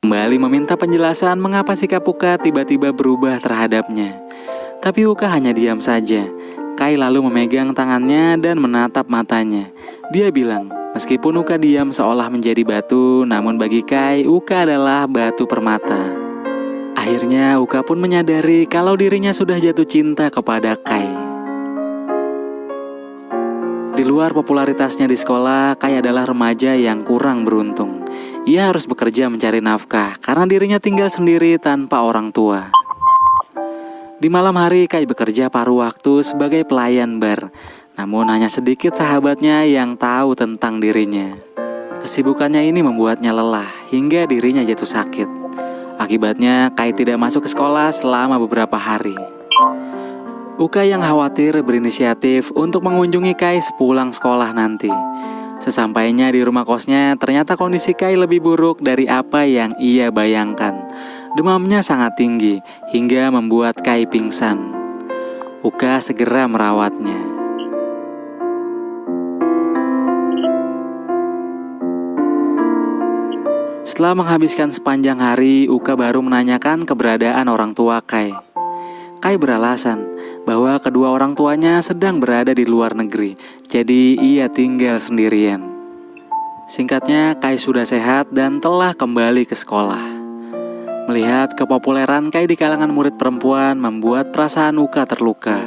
Kembali meminta penjelasan mengapa sikap Uka tiba-tiba berubah terhadapnya. Tapi Uka hanya diam saja. Kai lalu memegang tangannya dan menatap matanya. Dia bilang, meskipun Uka diam seolah menjadi batu, namun bagi Kai, Uka adalah batu permata. Akhirnya Uka pun menyadari kalau dirinya sudah jatuh cinta kepada Kai. Di luar popularitasnya di sekolah, Kai adalah remaja yang kurang beruntung. Ia harus bekerja mencari nafkah karena dirinya tinggal sendiri tanpa orang tua. Di malam hari, Kai bekerja paruh waktu sebagai pelayan bar. Namun hanya sedikit sahabatnya yang tahu tentang dirinya. Kesibukannya ini membuatnya lelah hingga dirinya jatuh sakit. Akibatnya, Kai tidak masuk ke sekolah selama beberapa hari. Uka yang khawatir berinisiatif untuk mengunjungi Kai sepulang sekolah nanti. Sesampainya di rumah kosnya, ternyata kondisi Kai lebih buruk dari apa yang ia bayangkan. Demamnya sangat tinggi hingga membuat Kai pingsan. Uka segera merawatnya. Setelah menghabiskan sepanjang hari, Uka baru menanyakan keberadaan orang tua Kai. Kai beralasan bahwa kedua orang tuanya sedang berada di luar negeri, jadi ia tinggal sendirian. Singkatnya, Kai sudah sehat dan telah kembali ke sekolah. Melihat kepopuleran Kai di kalangan murid perempuan membuat perasaan Uka terluka.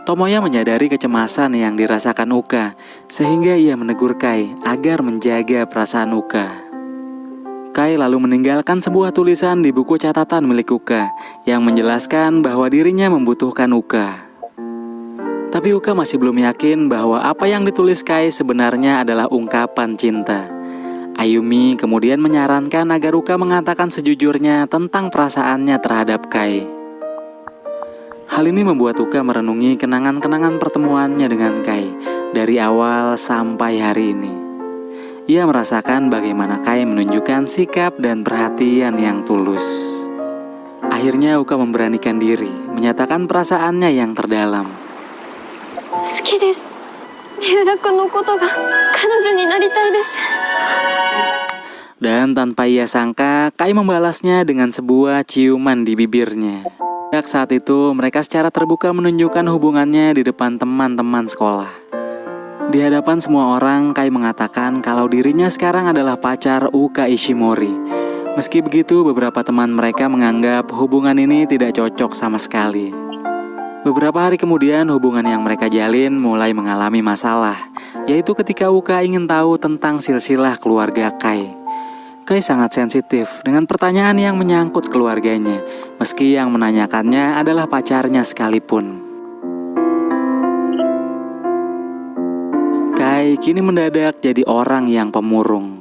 Tomoya menyadari kecemasan yang dirasakan Uka, sehingga ia menegur Kai agar menjaga perasaan Uka. Kai lalu meninggalkan sebuah tulisan di buku catatan milik Uka yang menjelaskan bahwa dirinya membutuhkan Uka. Tapi Uka masih belum yakin bahwa apa yang ditulis Kai sebenarnya adalah ungkapan cinta. Ayumi kemudian menyarankan agar Uka mengatakan sejujurnya tentang perasaannya terhadap Kai. Hal ini membuat Uka merenungi kenangan-kenangan pertemuannya dengan Kai dari awal sampai hari ini. Ia merasakan bagaimana Kai menunjukkan sikap dan perhatian yang tulus. Akhirnya Uka memberanikan diri, menyatakan perasaannya yang terdalam. 好きです。三浦君のことが彼女になりたいです。 Dan tanpa ia sangka, Kai membalasnya dengan sebuah ciuman di bibirnya. Sejak saat itu, mereka secara terbuka menunjukkan hubungannya di depan teman-teman sekolah. Di hadapan semua orang, Kai mengatakan kalau dirinya sekarang adalah pacar Uka Ishimori. Meski begitu, beberapa teman mereka menganggap hubungan ini tidak cocok sama sekali. Beberapa hari kemudian, hubungan yang mereka jalin mulai mengalami masalah, yaitu ketika Uka ingin tahu tentang silsilah keluarga Kai. Kai sangat sensitif dengan pertanyaan yang menyangkut keluarganya, meski yang menanyakannya adalah pacarnya sekalipun. Kai kini mendadak jadi orang yang pemurung.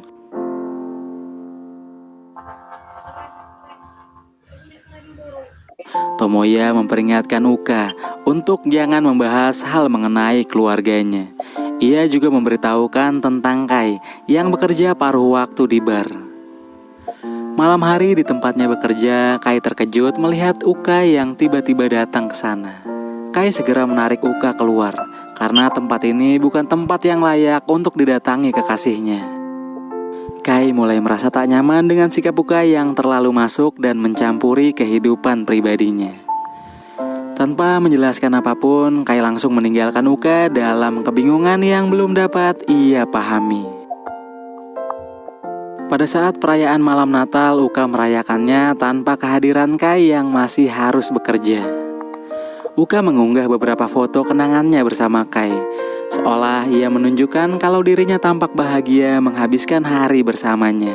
Tomoya memperingatkan Uka untuk jangan membahas hal mengenai keluarganya. Ia juga memberitahukan tentang Kai yang bekerja paruh waktu di bar. Malam hari di tempatnya bekerja, Kai terkejut melihat Uka yang tiba-tiba datang ke sana. Kai segera menarik Uka keluar, karena tempat ini bukan tempat yang layak untuk didatangi kekasihnya. Kai mulai merasa tak nyaman dengan sikap Uka yang terlalu masuk dan mencampuri kehidupan pribadinya. Tanpa menjelaskan apapun, Kai langsung meninggalkan Uka dalam kebingungan yang belum dapat ia pahami. Pada saat perayaan malam Natal, Uka merayakannya tanpa kehadiran Kai yang masih harus bekerja. Uka mengunggah beberapa foto kenangannya bersama Kai, seolah ia menunjukkan kalau dirinya tampak bahagia menghabiskan hari bersamanya.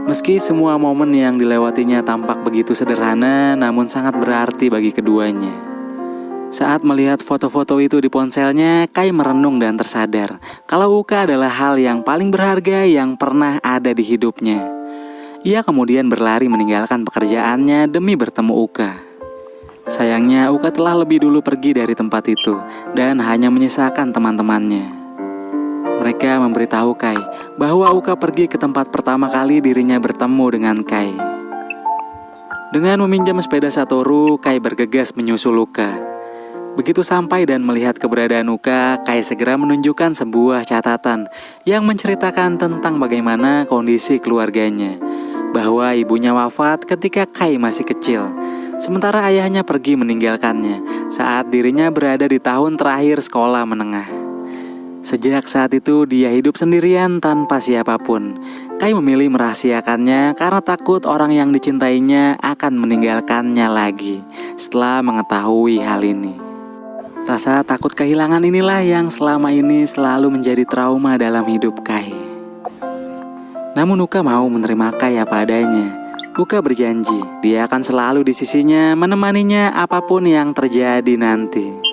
Meski semua momen yang dilewatinya tampak begitu sederhana, namun sangat berarti bagi keduanya. Saat melihat foto-foto itu di ponselnya, Kai merenung dan tersadar kalau Uka adalah hal yang paling berharga yang pernah ada di hidupnya. Ia kemudian berlari meninggalkan pekerjaannya demi bertemu Uka. Sayangnya Uka telah lebih dulu pergi dari tempat itu dan hanya menyisakan teman-temannya. Mereka memberitahu Kai bahwa Uka pergi ke tempat pertama kali dirinya bertemu dengan Kai. Dengan meminjam sepeda Satoru, Kai bergegas menyusul Uka. Begitu sampai dan melihat keberadaan Uka, Kai segera menunjukkan sebuah catatan yang menceritakan tentang bagaimana kondisi keluarganya. Bahwa ibunya wafat ketika Kai masih kecil, sementara ayahnya pergi meninggalkannya saat dirinya berada di tahun terakhir sekolah menengah. Sejak saat itu dia hidup sendirian tanpa siapapun. Kai memilih merahasiakannya karena takut orang yang dicintainya akan meninggalkannya lagi setelah mengetahui hal ini. Rasa takut kehilangan inilah yang selama ini selalu menjadi trauma dalam hidup Kai. Namun Uka mau menerima Kai apa adanya. Uka berjanji dia akan selalu di sisinya menemaninya apapun yang terjadi nanti.